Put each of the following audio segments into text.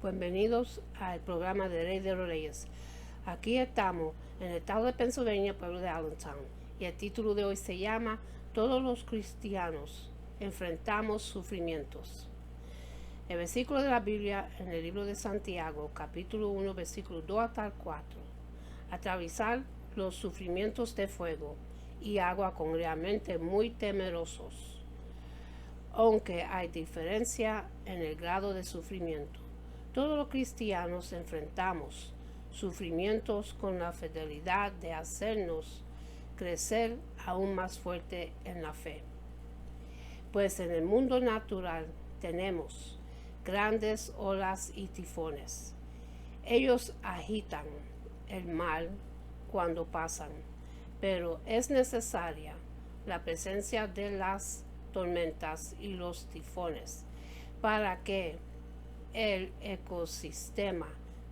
Bienvenidos al programa de Rey de los Reyes. Aquí estamos en el estado de Pennsylvania, pueblo de Allentown, y el título de hoy se llama Todos los cristianos enfrentamos sufrimientos. El versículo de la Biblia en el libro de Santiago, capítulo 1, versículo 2 hasta el 4. Atravesar los sufrimientos de fuego y agua con realmente muy temerosos. Aunque hay diferencia en el grado de sufrimiento, todos los cristianos enfrentamos sufrimientos con la fidelidad de hacernos crecer aún más fuerte en la fe. Pues en el mundo natural tenemos grandes olas y tifones. Ellos agitan el mar cuando pasan, pero es necesaria la presencia de las tormentas y los tifones para que el ecosistema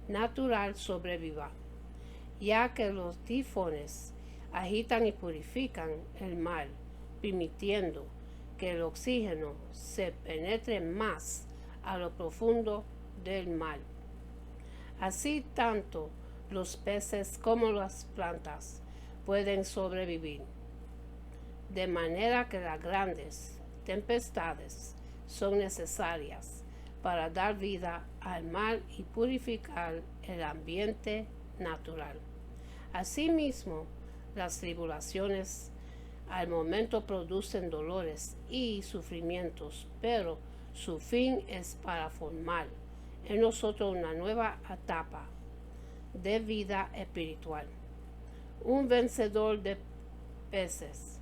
natural sobreviva, ya que los tifones agitan y purifican el mar, permitiendo que el oxígeno se penetre más a lo profundo del mar. Así tanto los peces como las plantas pueden sobrevivir, de manera que las grandes tempestades son necesarias para dar vida al mar y purificar el ambiente natural. Asimismo, las tribulaciones al momento producen dolores y sufrimientos, pero su fin es para formar en nosotros una nueva etapa de vida espiritual. Un vencedor de peces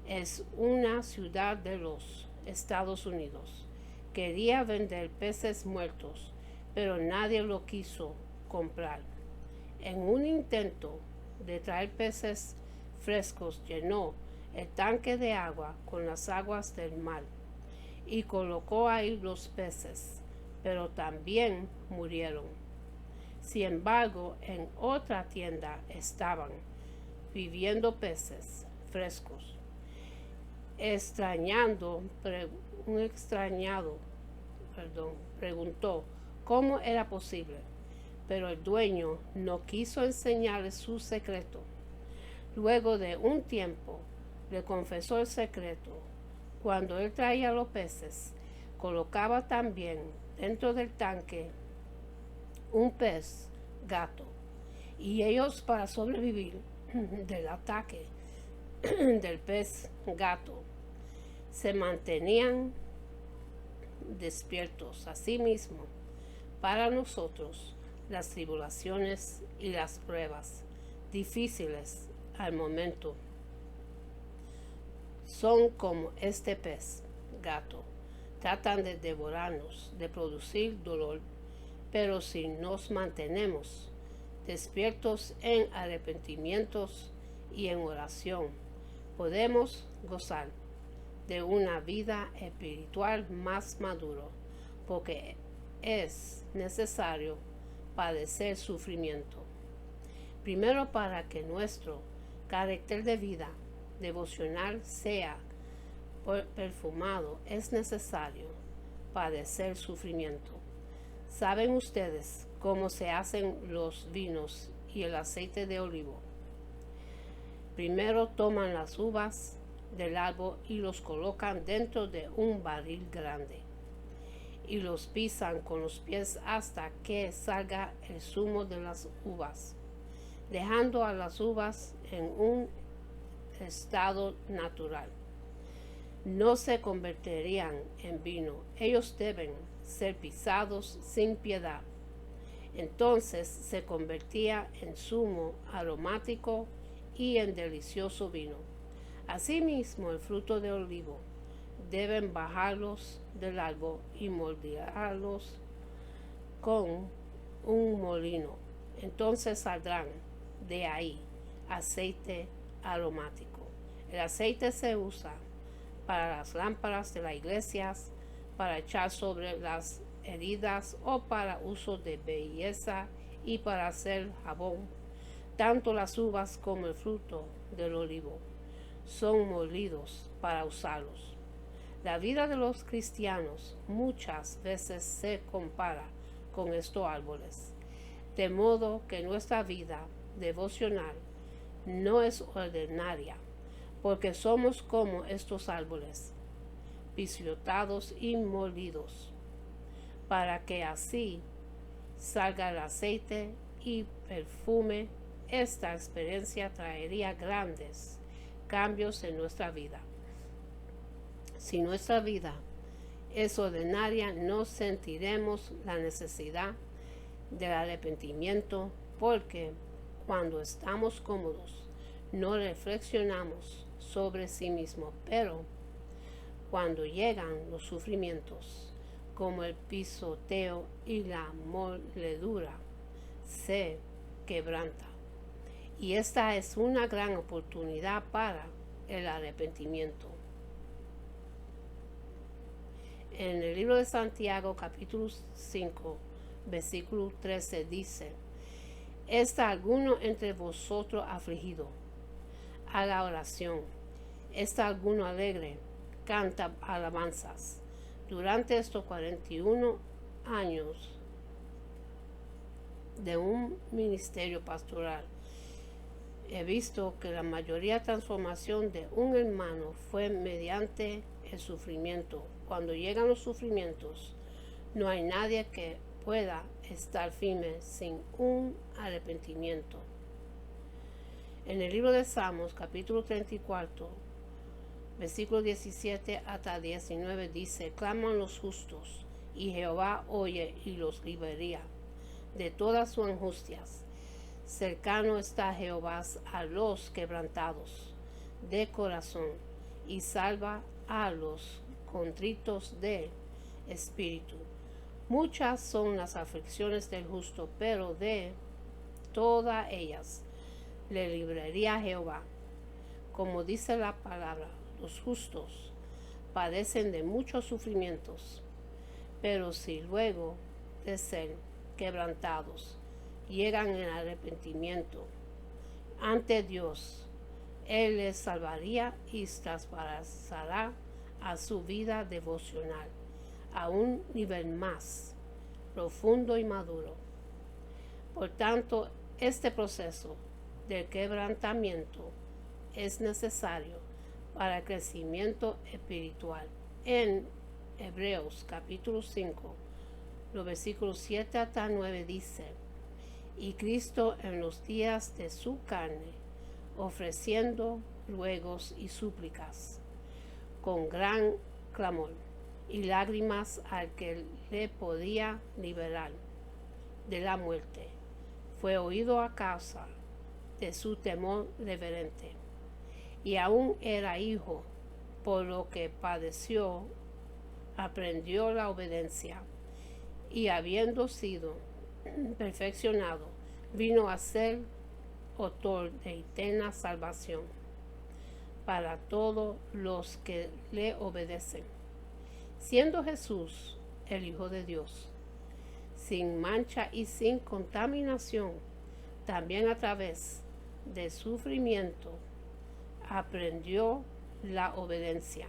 es una ciudad de los Estados Unidos. Quería vender peces muertos, pero nadie lo quiso comprar. En un intento de traer peces frescos, llenó el tanque de agua con las aguas del mar y colocó ahí los peces, pero también murieron. Sin embargo, en otra tienda estaban viviendo peces frescos. Un extrañado preguntó cómo era posible, pero el dueño no quiso enseñarle su secreto. Luego de un tiempo, le confesó el secreto. Cuando él traía los peces, colocaba también dentro del tanque un pez gato, y ellos, para sobrevivir del ataque del pez gato, se mantenían despiertos. Asimismo, para nosotros, las tribulaciones y las pruebas difíciles al momento son como este pez gato. Tratan de devorarnos, de producir dolor, pero si nos mantenemos despiertos en arrepentimientos y en oración, podemos gozar de una vida espiritual más maduro, porque es necesario padecer sufrimiento. Primero, para que nuestro carácter de vida devocional sea perfumado, es necesario padecer sufrimiento. ¿Saben ustedes cómo se hacen los vinos y el aceite de olivo? Primero toman las uvas del árbol y los colocan dentro de un barril grande y los pisan con los pies hasta que salga el zumo de las uvas, dejando a las uvas en un estado natural. No se convertirían en vino. Ellos deben ser pisados sin piedad. Entonces se convertía en zumo aromático y en delicioso vino. Asimismo, el fruto de olivo deben bajarlos del árbol y moldearlos con un molino. Entonces saldrán de ahí aceite aromático. El aceite se usa para las lámparas de las iglesias, para echar sobre las heridas o para uso de belleza y para hacer jabón. Tanto las uvas como el fruto del olivo son molidos para usarlos. La vida de los cristianos muchas veces se compara con estos árboles, de modo que nuestra vida devocional no es ordinaria, porque somos como estos árboles, pisoteados y molidos, para que así salga el aceite y perfume. Esta experiencia traería grandes cambios en nuestra vida. Si nuestra vida es ordinaria, no sentiremos la necesidad del arrepentimiento, porque cuando estamos cómodos no reflexionamos sobre sí mismos, pero cuando llegan los sufrimientos, como el pisoteo y la moledura, se quebranta. Y esta es una gran oportunidad para el arrepentimiento. En el libro de Santiago, capítulo 5, versículo 13, dice: ¿Está alguno entre vosotros afligido? Haga oración. ¿Está alguno alegre? Canta alabanzas. Durante estos 41 años de un ministerio pastoral, he visto que la mayoría transformación de un hermano fue mediante el sufrimiento. Cuando llegan los sufrimientos, no hay nadie que pueda estar firme sin un arrepentimiento. En el libro de Salmos, capítulo 34, versículo 17 hasta 19, dice: claman los justos, y Jehová oye y los liberaría de todas sus angustias. Cercano está Jehová a los quebrantados de corazón, y salva a los contritos de espíritu. Muchas son las aflicciones del justo, pero de todas ellas le libraría Jehová. Como dice la palabra, los justos padecen de muchos sufrimientos, pero si luego de ser quebrantados llegan en arrepentimiento ante Dios, Él les salvaría y traspasará a su vida devocional a un nivel más profundo y maduro. Por tanto, este proceso del quebrantamiento es necesario para el crecimiento espiritual. En Hebreos capítulo 5, los versículos 7 hasta 9 dice: y Cristo en los días de su carne, ofreciendo ruegos y súplicas con gran clamor y lágrimas al que le podía liberar de la muerte, fue oído a causa de su temor reverente, y aún era hijo, por lo que padeció, aprendió la obediencia, y habiendo sido perfeccionado, vino a ser autor de eterna salvación para todos los que le obedecen, siendo Jesús el Hijo de Dios, sin mancha y sin contaminación. También a través del sufrimiento aprendió la obediencia,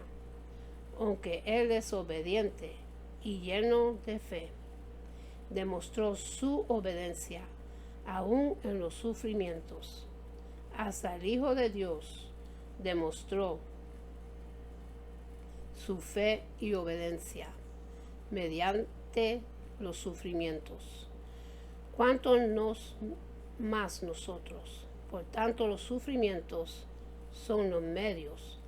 aunque Él es obediente y lleno de fe, demostró su obediencia aún en los sufrimientos. Hasta el Hijo de Dios demostró su fe y obediencia mediante los sufrimientos. ¿Cuánto más nosotros? Por tanto, los sufrimientos son los medios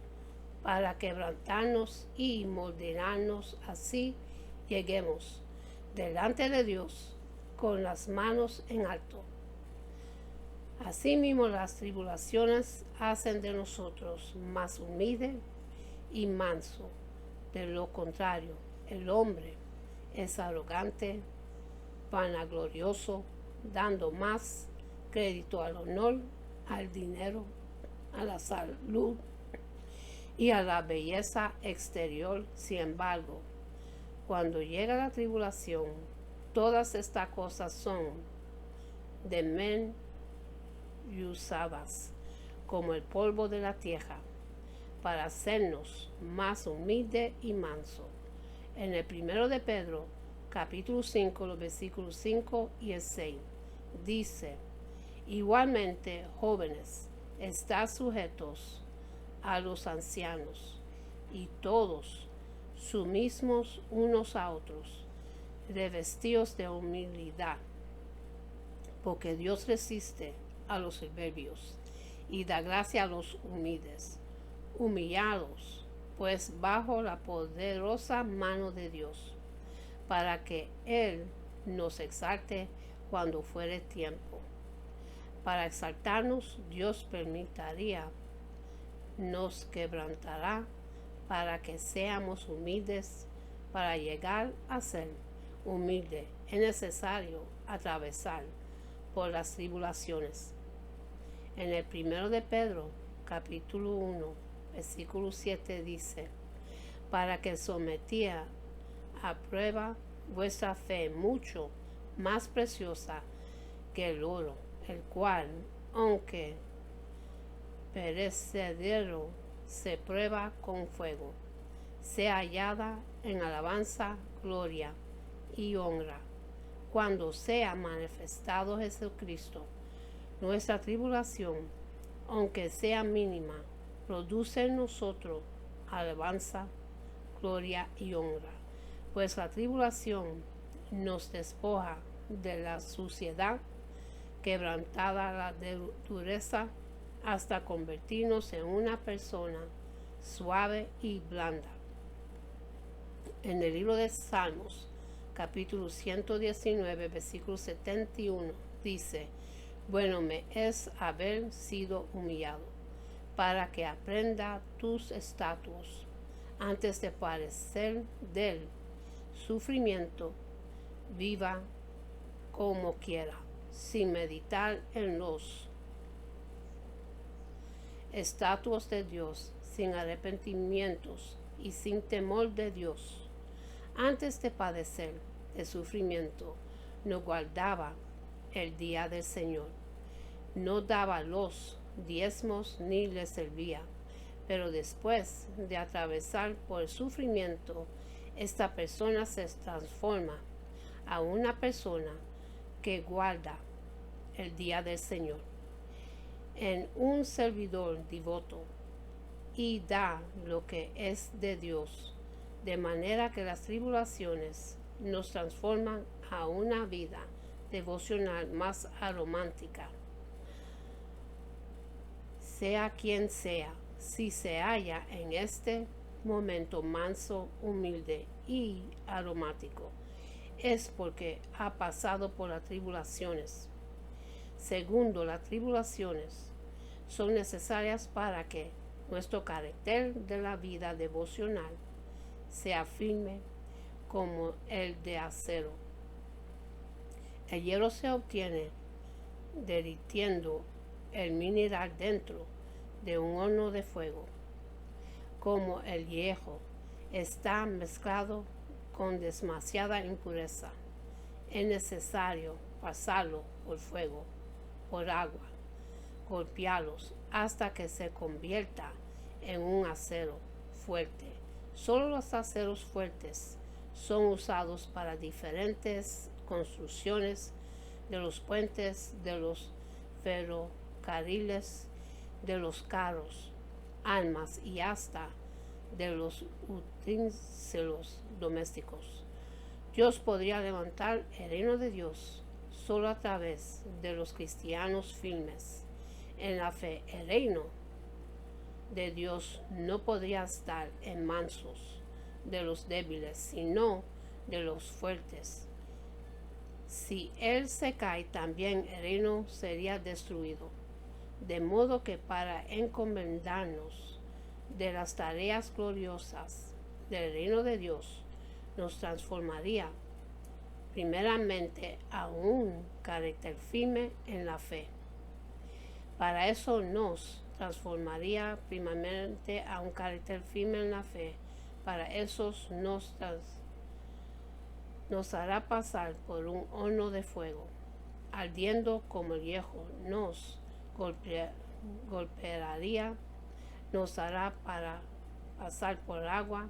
para quebrantarnos y moldearnos, así lleguemos delante de Dios con las manos en alto. Asimismo, las tribulaciones hacen de nosotros más humilde y manso. De lo contrario, el hombre es arrogante, vanaglorioso, dando más crédito al honor, al dinero, a la salud y a la belleza exterior. Sin embargo, cuando llega la tribulación, todas estas cosas son usadas como el polvo de la tierra para hacernos más humilde y manso. En el 1 de Pedro capítulo 5, los versículos 5 y el 6. Dice, igualmente, jóvenes, estad sujetos a los ancianos, y todos sumismos unos a otros, revestidos de humildad, porque Dios resiste a los soberbios y da gracia a los humildes. Humillados, pues, bajo la poderosa mano de Dios, para que Él nos exalte cuando fuere tiempo. Para exaltarnos, Dios permitiría, nos quebrantará, para que seamos humildes. Para llegar a ser humilde es necesario atravesar por las tribulaciones. En el 1 de Pedro, capítulo 1, versículo 7 dice, para que sometía a prueba vuestra fe mucho más preciosa que el oro, el cual, aunque perecedero, se prueba con fuego, sea hallada en alabanza, gloria y honra, cuando sea manifestado Jesucristo. Nuestra tribulación, aunque sea mínima, produce en nosotros alabanza, gloria y honra, pues la tribulación nos despoja de la suciedad, quebrantada la dureza, hasta convertirnos en una persona suave y blanda. En el libro de Salmos, capítulo 119, versículo 71, dice, bueno me es haber sido humillado, para que aprenda tus estatutos, antes de padecer del sufrimiento, viva como quiera, sin meditar en los estatutos de Dios, sin arrepentimientos y sin temor de Dios. Antes de padecer el sufrimiento, no guardaba el día del Señor, no daba los diezmos ni le servía. Pero después de atravesar por el sufrimiento, esta persona se transforma a una persona que guarda el día del Señor, en un servidor devoto, y da lo que es de Dios, de manera que las tribulaciones nos transforman a una vida devocional más aromática. Sea quien sea, si se halla en este momento manso, humilde y aromático, es porque ha pasado por las tribulaciones. Segundo, las tribulaciones son necesarias para que nuestro carácter de la vida devocional sea firme como el de acero. El hierro se obtiene derritiendo el mineral dentro de un horno de fuego. Como el hierro está mezclado con demasiada impureza, es necesario pasarlo por fuego, por agua, golpearlos hasta que se convierta en un acero fuerte. Solo los aceros fuertes son usados para diferentes construcciones de los puentes, de los ferrocarriles, de los carros, armas y hasta de los utensilios domésticos. Dios podría levantar el reino de Dios solo a través de los cristianos firmes en la fe. El reino de Dios no podría estar en manos de los débiles, sino de los fuertes. Si él se cae, también el reino sería destruido. De modo que para encomendarnos de las tareas gloriosas del reino de Dios, nos transformaría primeramente a un carácter firme en la fe. Para eso nos transformaría primeramente a un carácter firme en la fe. Para eso nos hará pasar por un horno de fuego, ardiendo como el hierro, nos golpearía, nos hará para pasar por agua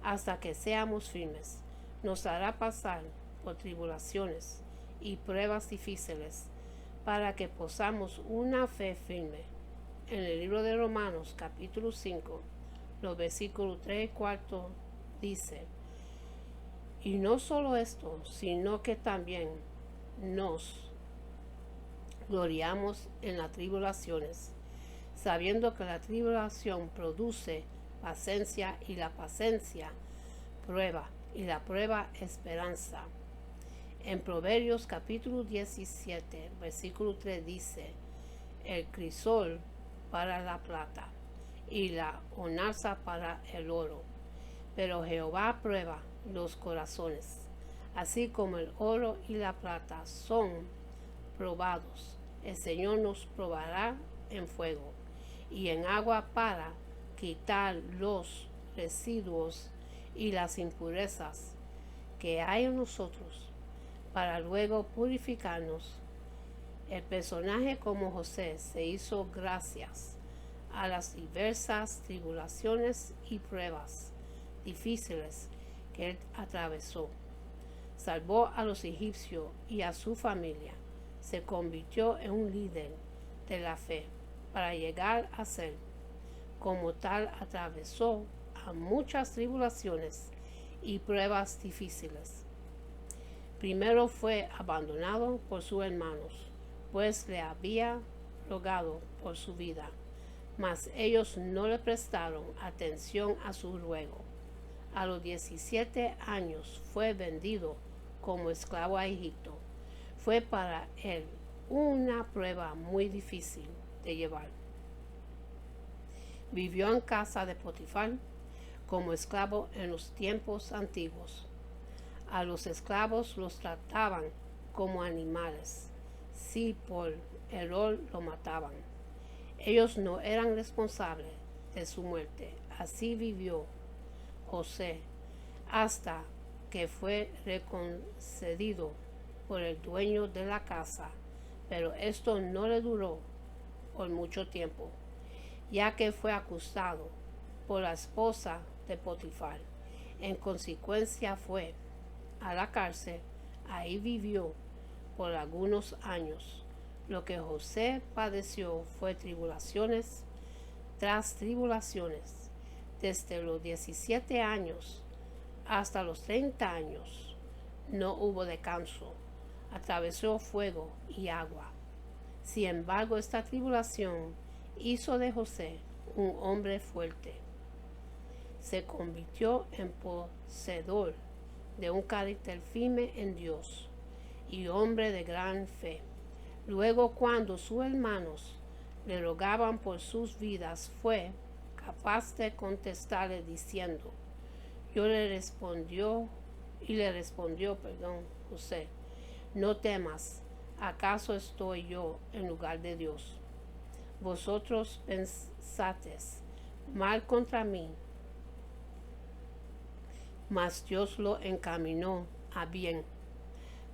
hasta que seamos firmes. nos hará pasar por tribulaciones y pruebas difíciles para que posamos una fe firme. En el libro de Romanos capítulo 5, los versículos 3 y 4 dice: y no solo esto, sino que también nos gloriamos en las tribulaciones, sabiendo que la tribulación produce paciencia, y la paciencia prueba, y la prueba esperanza. En Proverbios capítulo 17, versículo 3 dice: el crisol para la plata y la onarza para el oro, pero Jehová prueba los corazones, así como el oro y la plata son probados. El Señor nos probará en fuego y en agua para quitar los residuos y las impurezas que hay en nosotros, para luego purificarnos. El personaje como José se hizo gracias a las diversas tribulaciones y pruebas difíciles que él atravesó. Salvó a los egipcios y a su familia. Se convirtió en un líder de la fe para llegar a ser. Como tal, atravesó a muchas tribulaciones y pruebas difíciles. Primero fue abandonado por sus hermanos, pues le había rogado por su vida, mas ellos no le prestaron atención a su ruego. A los 17 años fue vendido como esclavo a Egipto. Fue para él una prueba muy difícil de llevar. Vivió en casa de Potifar como esclavo en los tiempos antiguos. A los esclavos los trataban como animales. Si por error lo mataban, ellos no eran responsables de su muerte. Así vivió José hasta que fue reconcedido por el dueño de la casa, pero esto no le duró por mucho tiempo, ya que fue acusado por la esposa de Potifar. En consecuencia fue a la cárcel. Ahí vivió por algunos años. Lo que José padeció fue tribulaciones tras tribulaciones. Desde los 17 años hasta los 30 años no hubo descanso. Atravesó fuego y agua. Sin embargo, esta tribulación hizo de José un hombre fuerte. Se convirtió en poseedor de un carácter firme en Dios y hombre de gran fe. Luego, cuando sus hermanos le rogaban por sus vidas, fue capaz de contestarle diciendo: le respondió José: no temas, ¿acaso estoy yo en lugar de Dios? Vosotros pensasteis mal contra mí, mas Dios lo encaminó a bien,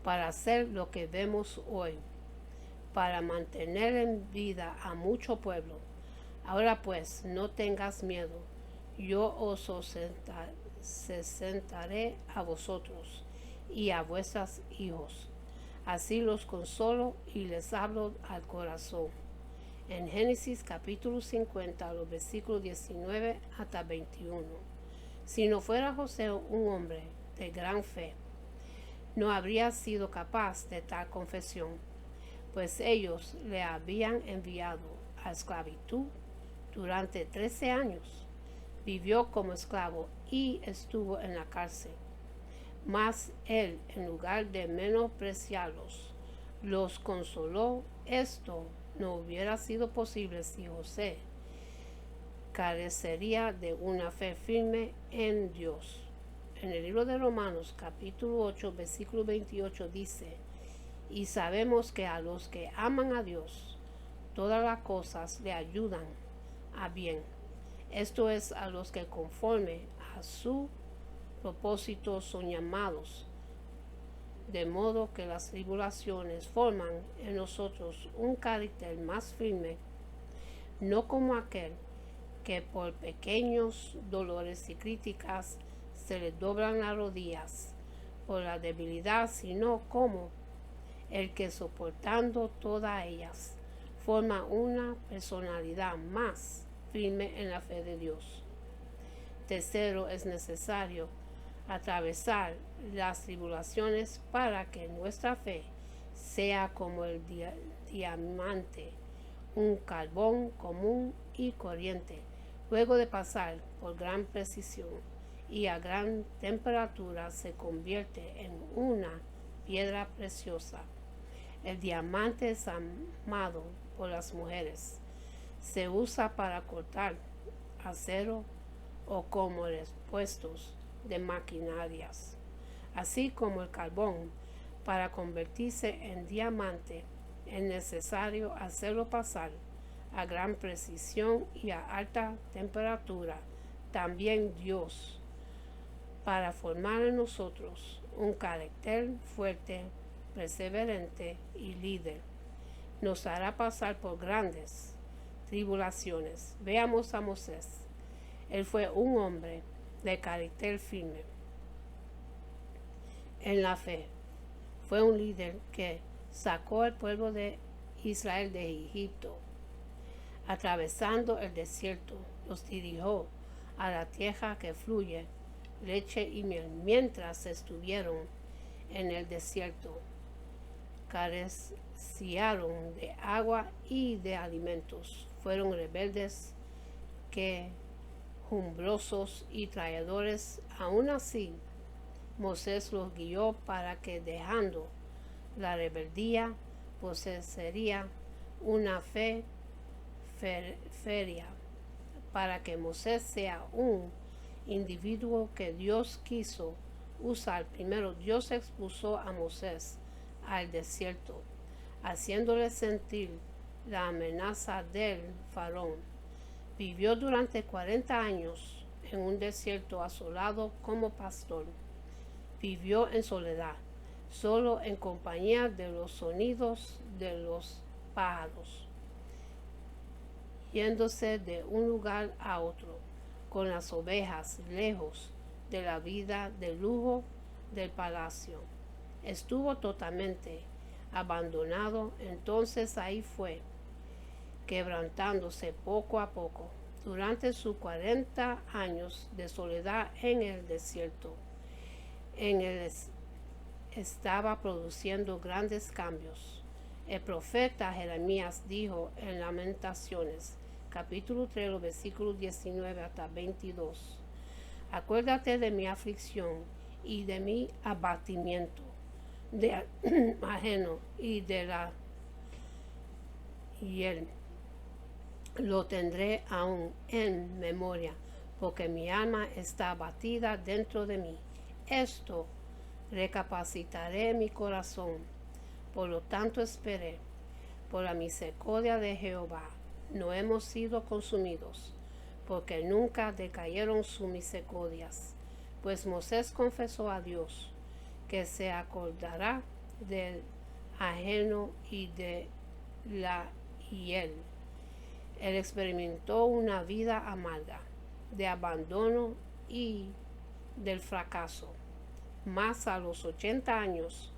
para hacer lo que vemos hoy, para mantener en vida a mucho pueblo. Ahora pues, no tengas miedo, yo os sentaré a vosotros y a vuestros hijos. Así los consolo y les hablo al corazón. En Génesis capítulo 50, los versículos 19 hasta 21. Si no fuera José un hombre de gran fe, no habría sido capaz de tal confesión, pues ellos le habían enviado a esclavitud durante 13 años. Vivió como esclavo y estuvo en la cárcel. Mas él, en lugar de menospreciarlos, los consoló. Esto no hubiera sido posible si José carecería de una fe firme en Dios. En el libro de Romanos capítulo 8 versículo 28 dice: y sabemos que a los que aman a Dios, todas las cosas le ayudan a bien. Esto es, a los que conforme a su propósito son llamados, de modo que las tribulaciones forman en nosotros un carácter más firme, no como aquel que por pequeños dolores y críticas se le doblan las rodillas, por la debilidad, sino como el que soportando todas ellas forma una personalidad más firme en la fe de Dios. Tercero, es necesario atravesar las tribulaciones para que nuestra fe sea como el diamante, un carbón común y corriente, luego de pasar por gran precisión y a gran temperatura se convierte en una piedra preciosa. El diamante es amado por las mujeres. Se usa para cortar acero o como repuestos de maquinarias, así como el carbón. Para convertirse en diamante es necesario hacerlo pasar a gran precisión y a alta temperatura. También Dios, para formar en nosotros un carácter fuerte, perseverante y líder, nos hará pasar por grandes tribulaciones. Veamos a Moisés. Él fue un hombre de carácter firme en la fe. Fue un líder que sacó al pueblo de Israel de Egipto. Atravesando el desierto, los dirigió a la tierra que fluye leche y miel. Mientras estuvieron en el desierto, carecieron de agua y de alimentos. Fueron rebeldes, quejumbrosos y traidores. Aún así, Moisés los guió para que, dejando la rebeldía, poseería una fe férrea, para que Moisés sea un individuo que Dios quiso usar. Primero, Dios expulsó a Moisés al desierto, haciéndole sentir la amenaza del faraón. Vivió durante 40 años en un desierto asolado como pastor. Vivió en soledad, solo en compañía de los sonidos de los pájaros, yéndose de un lugar a otro, con las ovejas, lejos de la vida de lujo del palacio. Estuvo totalmente abandonado. Entonces ahí fue quebrantándose poco a poco durante sus 40 años de soledad en el desierto. En él estaba produciendo grandes cambios. El profeta Jeremías dijo en Lamentaciones, capítulo 3, los versículos 19 hasta 22: acuérdate de mi aflicción y de mi abatimiento, de ajeno y él lo tendré aún en memoria, porque mi alma está abatida dentro de mí. Esto recapacitaré mi corazón. Por lo tanto esperé. Por la misericordia de Jehová no hemos sido consumidos, porque nunca decayeron sus misericordias. Pues Moisés confesó a Dios que se acordará del ajeno y él experimentó una vida amarga, de abandono y del fracaso. Mas a los 80 años,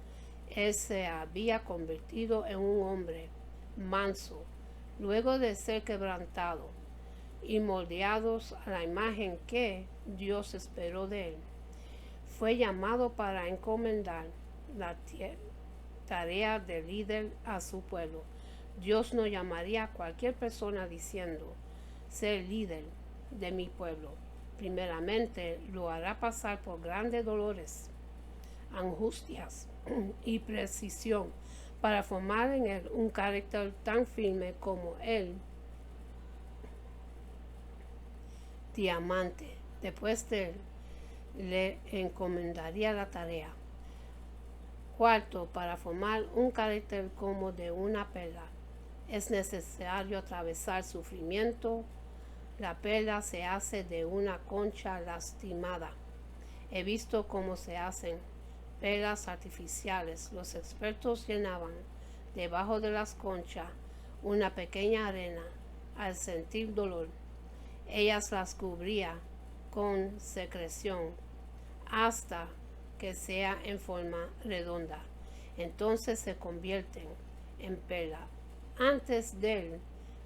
él se había convertido en un hombre manso, luego de ser quebrantado y moldeados a la imagen que Dios esperó de él. Fue llamado para encomendar la tarea de líder a su pueblo. Dios no llamaría a cualquier persona diciendo ser líder de mi pueblo. Primeramente lo hará pasar por grandes dolores, angustias y precisión, para formar en él un carácter tan firme como el diamante. Después de él, le encomendaría la tarea. Cuarto, para formar un carácter como de una perla, es necesario atravesar sufrimiento. La perla se hace de una concha lastimada. He visto cómo se hacen perlas artificiales. Los expertos llenaban debajo de las conchas una pequeña arena. Al sentir dolor, ellas las cubría con secreción hasta que sea en forma redonda. Entonces se convierten en perla. Antes del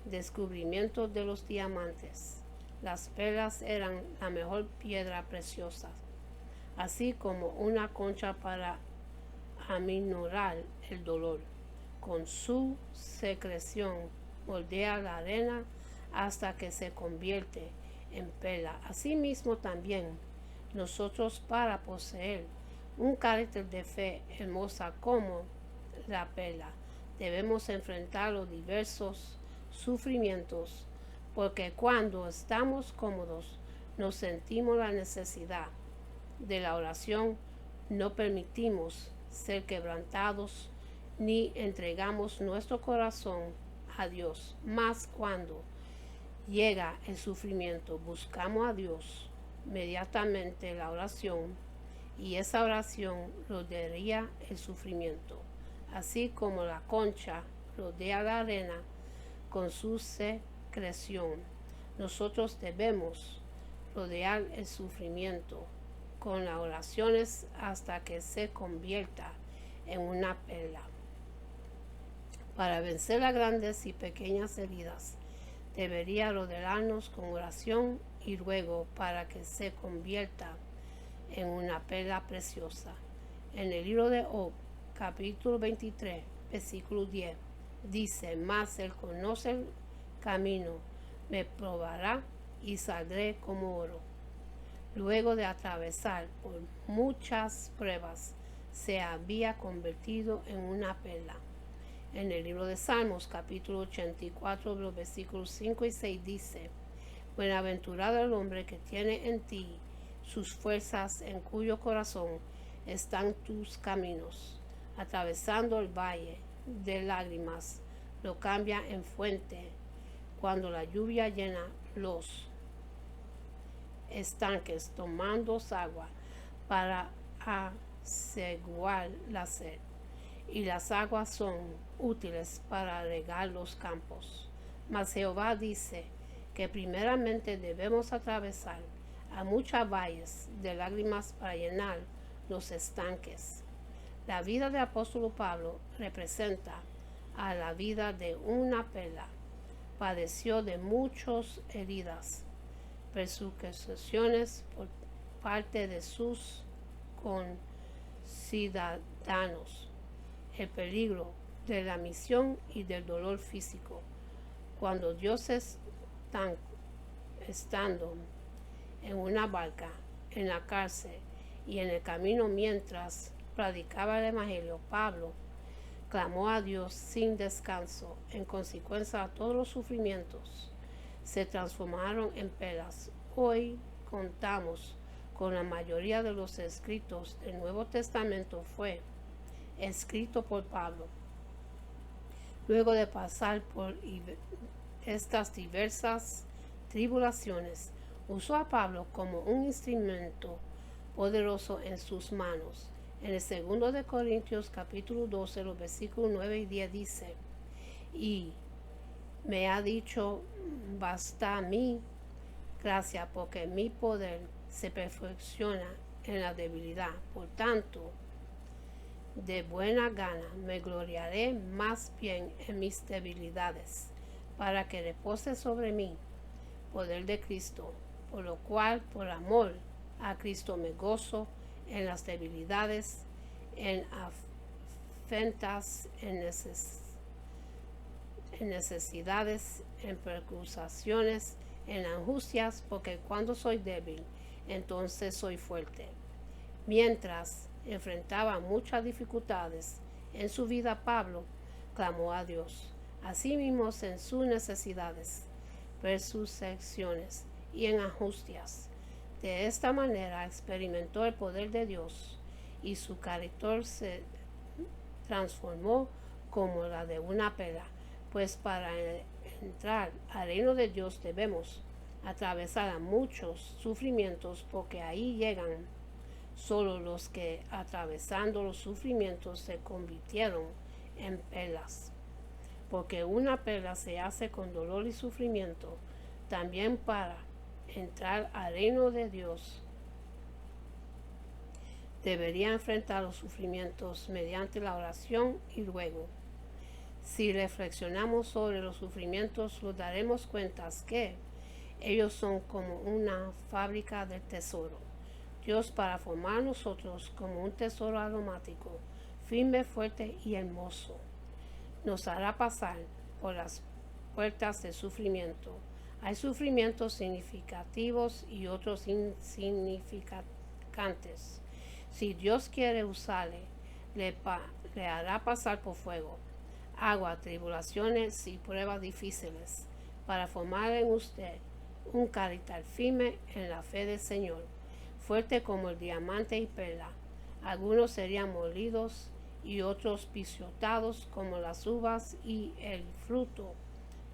descubrimiento de los diamantes, las perlas eran la mejor piedra preciosa, así como una concha para aminorar el dolor. Con su secreción moldea la arena hasta que se convierte en perla. Asimismo también nosotros, para poseer un carácter de fe hermosa como la perla, debemos enfrentar los diversos sufrimientos, porque cuando estamos cómodos nos sentimos la necesidad de la oración, no permitimos ser quebrantados ni entregamos nuestro corazón a Dios. Mas cuando llega el sufrimiento, buscamos a Dios mediante la oración, y esa oración rodearía el sufrimiento, así como la concha rodea la arena con su secreción. Nosotros debemos rodear el sufrimiento con las oraciones hasta que se convierta en una perla. Para vencer las grandes y pequeñas heridas, debería rodearnos con oración y ruego para que se convierta en una perla preciosa. En el libro de Job, capítulo 23, versículo 10, dice: mas él conoce el camino, me probará y saldré como oro. Luego de atravesar por muchas pruebas, se había convertido en una perla. En el libro de Salmos, capítulo 84, los versículos 5 y 6 dice: bienaventurado el hombre que tiene en ti sus fuerzas, en cuyo corazón están tus caminos. Atravesando el valle de lágrimas, lo cambia en fuente. Cuando la lluvia llena los estanques, tomando agua para asegurar la sed, y las aguas son útiles para regar los campos. Mas Jehová dice que primeramente debemos atravesar a muchos valles de lágrimas para llenar los estanques. La vida del apóstol Pablo representa a la vida de una perla. Padeció de muchas heridas, persecuciones por parte de sus conciudadanos, el peligro de la misión y del dolor físico. Cuando Dios estando en una barca, en la cárcel y en el camino mientras predicaba el Evangelio, Pablo clamó a Dios sin descanso. En consecuencia, todos los sufrimientos se transformaron en perlas. Hoy contamos con la mayoría de los escritos del Nuevo Testamento fue escrito por Pablo. Luego de pasar por estas diversas tribulaciones, usó a Pablo como un instrumento poderoso en sus manos. En el 2 de Corintios capítulo 12, los versículos 9 y 10 dice: y me ha dicho, basta a mí gracia, porque mi poder se perfecciona en la debilidad. Por tanto, de buena gana me gloriaré más bien en mis debilidades, para que repose sobre mí poder de Cristo, por lo cual, por amor a Cristo, me gozo en las debilidades, en afrentas, en necesidades, en persecuciones, en angustias, porque cuando soy débil, entonces soy fuerte. Mientras enfrentaba muchas dificultades en su vida, Pablo clamó a Dios. Asimismo, en sus necesidades, persecuciones y en angustias. De esta manera experimentó el poder de Dios y su carácter se transformó como la de una perla. Pues para entrar al reino de Dios debemos atravesar muchos sufrimientos, porque ahí llegan solo los que, atravesando los sufrimientos, se convirtieron en perlas. Porque una perla se hace con dolor y sufrimiento. También para entrar al reino de Dios debería enfrentar los sufrimientos mediante la oración y ruego. Si reflexionamos sobre los sufrimientos, nos daremos cuenta que ellos son como una fábrica de tesoro. Dios, para formar nosotros como un tesoro aromático, firme, fuerte y hermoso, nos hará pasar por las puertas del sufrimiento. Hay sufrimientos significativos y otros insignificantes. Si Dios quiere usarle, le hará pasar por fuego, agua, tribulaciones y pruebas difíciles, para formar en usted un carácter firme en la fe del Señor, fuerte como el diamante y perla. Algunos serían molidos y otros pisoteados como las uvas y el fruto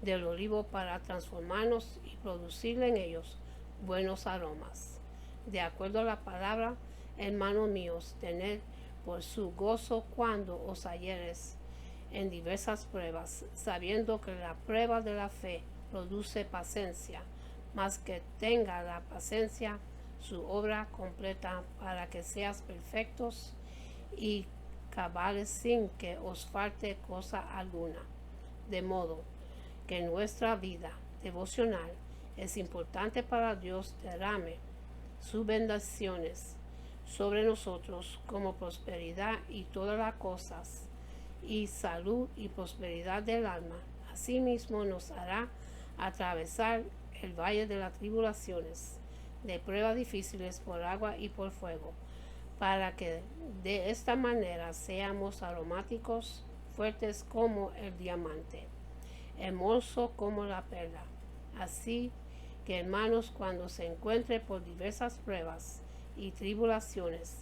del olivo, para transformarnos y producir en ellos buenos aromas. De acuerdo a la palabra, hermanos míos, tened por su gozo cuando os halléis en diversas pruebas, sabiendo que la prueba de la fe produce paciencia, mas que tenga la paciencia su obra completa, para que seas perfectos y cabales sin que os falte cosa alguna. De modo que nuestra vida devocional es importante para Dios, derrame sus bendiciones sobre nosotros como prosperidad y todas las cosas, y salud y prosperidad del alma. Asimismo nos hará atravesar el valle de las tribulaciones, de pruebas difíciles por agua y por fuego, para que de esta manera seamos aromáticos, fuertes como el diamante, hermoso como la perla. Así que, hermanos, cuando se encuentre por diversas pruebas y tribulaciones,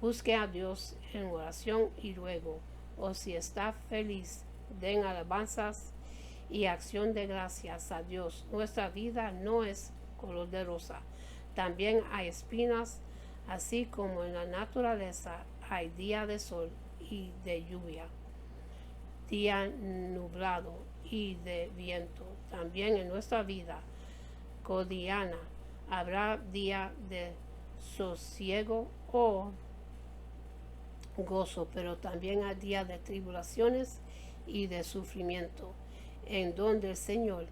busque a Dios en oración y ruego, o si está feliz, den alabanzas y acción de gracias a Dios. Nuestra vida no es color de rosa. También hay espinas, así como en la naturaleza hay día de sol y de lluvia, día nublado y de viento. También en nuestra vida cotidiana habrá día de sosiego o gozo, pero también hay días de tribulaciones y de sufrimiento, en donde el Señor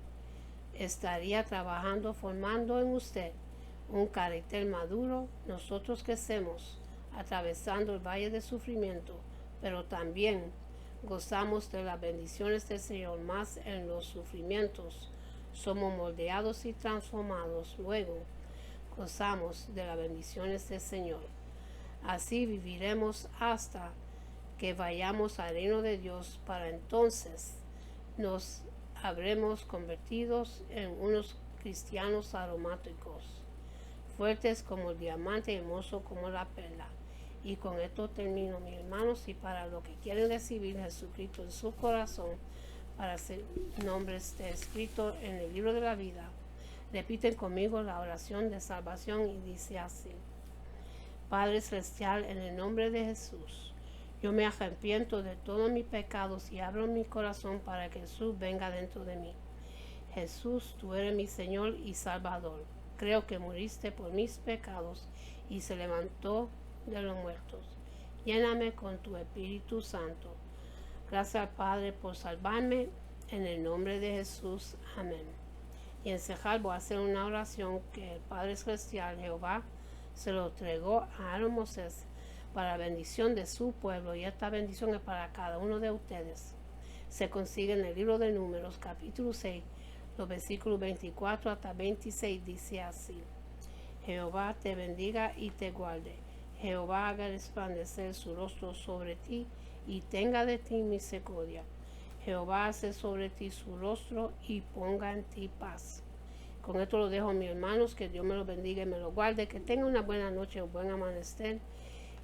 estaría trabajando, formando en usted un carácter maduro. Nosotros crecemos atravesando el valle de sufrimiento, pero también gozamos de las bendiciones del Señor. Más en los sufrimientos somos moldeados y transformados. Luego gozamos de las bendiciones del Señor. Así viviremos hasta que vayamos al reino de Dios. Para entonces nos habremos convertido en unos cristianos aromáticos, fuertes como el diamante, hermoso como la perla. Y con esto termino, mis hermanos, y para los que quieren recibir a Jesucristo en su corazón, para su nombre esté escrito en el libro de la vida, repiten conmigo la oración de salvación y dice así: Padre Celestial, en el nombre de Jesús, yo me arrepiento de todos mis pecados y abro mi corazón para que Jesús venga dentro de mí. Jesús, tú eres mi Señor y Salvador. Creo que moriste por mis pecados y se levantó de los muertos. Lléname con tu Espíritu Santo. Gracias al Padre por salvarme. En el nombre de Jesús. Amén. Y en Sejal voy a hacer una oración que el Padre Celestial, Jehová, se lo entregó a Aarón Moisés para bendición de su pueblo, y esta bendición es para cada uno de ustedes. Se consigue en el libro de Números, capítulo 6, los versículos 24 hasta 26, dice así: Jehová te bendiga y te guarde. Jehová haga resplandecer su rostro sobre ti y tenga de ti misericordia. Jehová hace sobre ti su rostro y ponga en ti paz. Con esto lo dejo, mis hermanos. Que Dios me los bendiga y me los guarde. Que tengan una buena noche, un buen amanecer.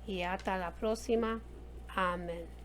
Y hasta la próxima. Amén.